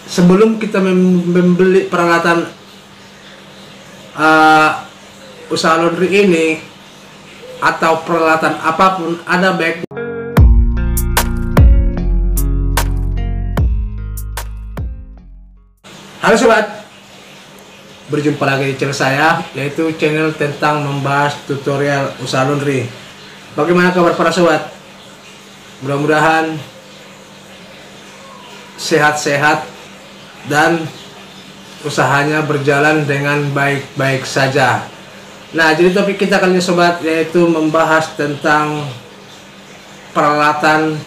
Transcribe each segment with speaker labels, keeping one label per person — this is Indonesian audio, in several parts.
Speaker 1: sebelum kita membeli peralatan usaha laundry ini atau peralatan apapun, ada baik. Halo sobat, berjumpa lagi di channel saya, yaitu channel tentang membahas tutorial usaha laundry. Bagaimana kabar para sobat? Mudah-mudahan sehat-sehat dan usahanya berjalan dengan baik-baik saja. Nah, jadi topik kita kali ini sobat, yaitu membahas tentang peralatan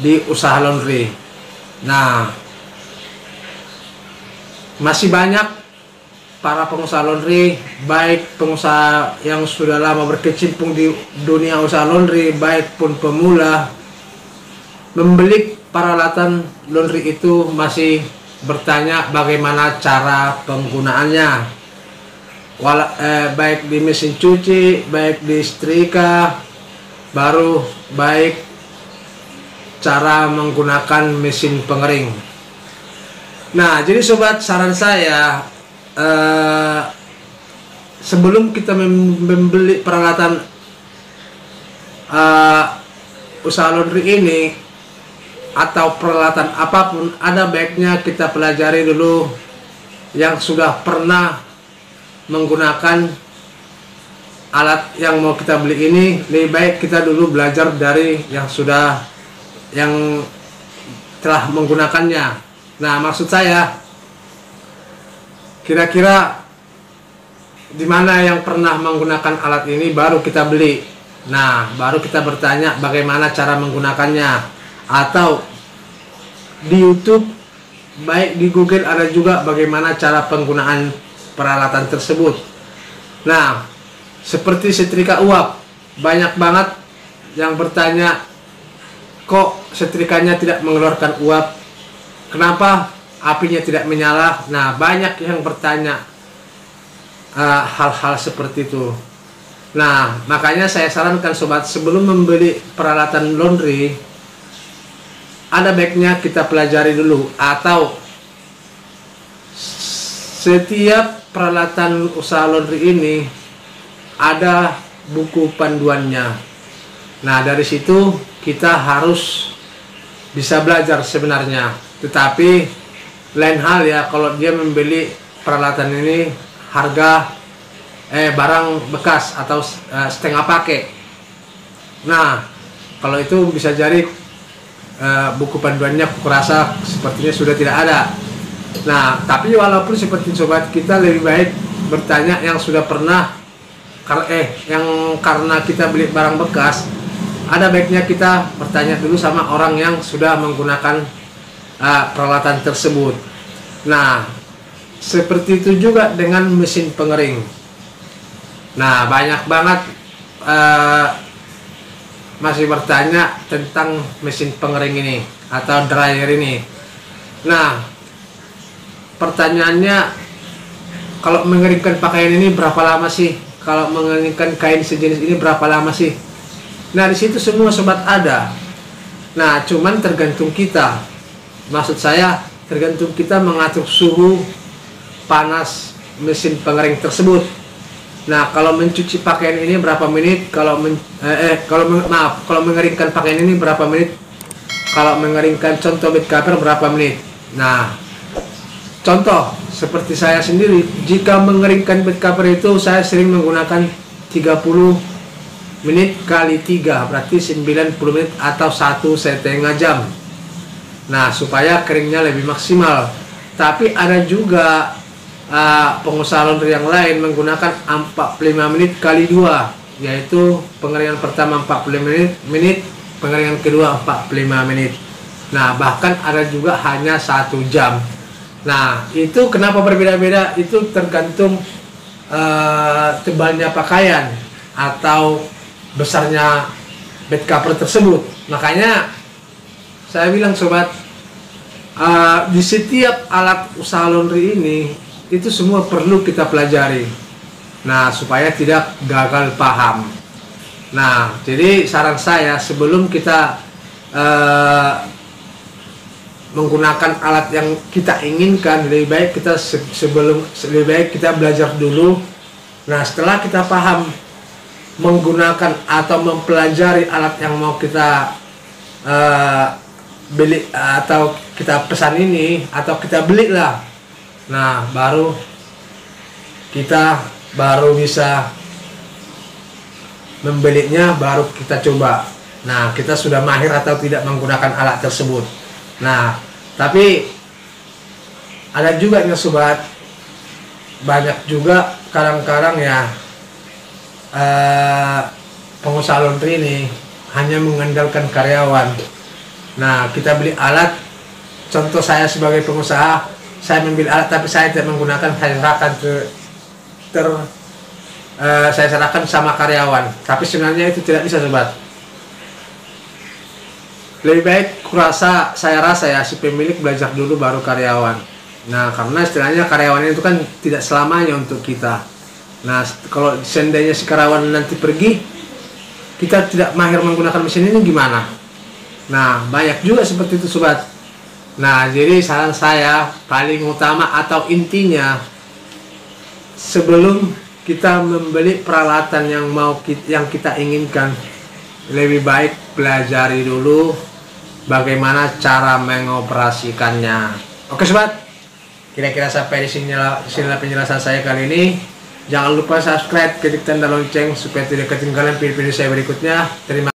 Speaker 1: di usaha laundry. Nah, masih banyak para pengusaha laundry, baik pengusaha yang sudah lama berkecimpung di dunia usaha laundry, baik pun pemula, membeli peralatan laundry itu masih bertanya bagaimana cara penggunaannya, baik di mesin cuci, baik di setrika, baru baik cara menggunakan mesin pengering. Nah, jadi sobat, saran saya, sebelum kita membeli peralatan usaha laundry ini atau peralatan apapun, ada baiknya kita pelajari dulu yang sudah pernah menggunakan alat yang mau kita beli ini. Lebih baik kita dulu belajar dari yang telah menggunakannya. Nah, maksud saya, kira-kira di mana yang pernah menggunakan alat ini baru kita beli. Nah, baru kita bertanya bagaimana cara menggunakannya. Atau di YouTube, baik di Google, ada juga bagaimana cara penggunaan peralatan tersebut. Nah, seperti setrika uap, banyak banget yang bertanya, kok setrikanya tidak mengeluarkan uap? Kenapa apinya tidak menyala? Nah, banyak yang bertanya hal-hal seperti itu. Nah, makanya saya sarankan sobat, sebelum membeli peralatan laundry, ada baiknya kita pelajari dulu, atau setiap peralatan usaha laundry ini ada buku panduannya. Nah, dari situ kita harus bisa belajar sebenarnya. Tetapi lain hal ya kalau dia membeli peralatan ini harga barang bekas atau setengah pakai. Nah, kalau itu bisa jadi buku panduannya kurasa sepertinya sudah tidak ada. Nah, tapi walaupun seperti sobat, kita lebih baik bertanya yang sudah pernah, karena kita beli barang bekas, ada baiknya kita bertanya dulu sama orang yang sudah menggunakan peralatan tersebut. Nah, seperti itu juga dengan mesin pengering. Nah, banyak banget masih bertanya tentang mesin pengering ini atau dryer ini. Nah, pertanyaannya, kalau mengeringkan pakaian ini berapa lama sih? Kalau mengeringkan kain sejenis ini berapa lama sih? Nah, di situ semua sobat ada. Nah, cuman tergantung kita. Maksud saya, tergantung kita mengatur suhu panas mesin pengering tersebut. Nah, kalau mencuci pakaian ini berapa menit? Kalau mengeringkan pakaian ini berapa menit? Kalau mengeringkan contoh bed cover berapa menit? Nah, contoh seperti saya sendiri, jika mengeringkan bed cover itu saya sering menggunakan 30 menit kali 3, berarti 90 menit atau 1,5 jam. Nah, supaya keringnya lebih maksimal. Tapi ada juga pengusaha laundry yang lain menggunakan 45 menit kali 2, yaitu pengeringan pertama 45 menit, pengeringan kedua 45 menit. Nah, bahkan ada juga hanya 1 jam. Nah, itu kenapa berbeda-beda? Itu tergantung tebalnya pakaian atau besarnya bed cover tersebut. Makanya saya bilang sobat, di setiap alat usaha laundry ini itu semua perlu kita pelajari. Nah, supaya tidak gagal paham. Nah, jadi saran saya, sebelum kita menggunakan alat yang kita inginkan, lebih baik kita lebih baik kita belajar dulu. Nah, setelah kita paham menggunakan atau mempelajari alat yang mau kita beli atau kita pesan ini atau kita beli lah, nah baru kita bisa membelinya, baru kita coba. Nah, kita sudah mahir atau tidak menggunakan alat tersebut. Nah, tapi ada juga nih sobat, banyak juga kadang-kadang ya pengusaha laundry ini hanya mengandalkan karyawan. Nah, kita beli alat, contoh saya sebagai pengusaha, saya membeli alat tapi saya tidak menggunakan, saya serahkan sama karyawan. Tapi sebenarnya itu tidak bisa sobat. Lebih baik saya rasa ya si pemilik belajar dulu baru karyawan. Nah, karena istilahnya karyawan itu kan tidak selamanya untuk kita. Nah, kalau seandainya si karyawan nanti pergi, kita tidak mahir menggunakan mesin ini gimana? Nah, banyak juga seperti itu sobat. Nah, jadi saran saya paling utama atau intinya, sebelum kita membeli peralatan yang kita inginkan, lebih baik pelajari dulu bagaimana cara mengoperasikannya. Oke sobat, kira-kira sampai di sinilah penjelasan saya kali ini. Jangan lupa subscribe, klik tanda lonceng supaya tidak ketinggalan video-video saya berikutnya. Terima kasih.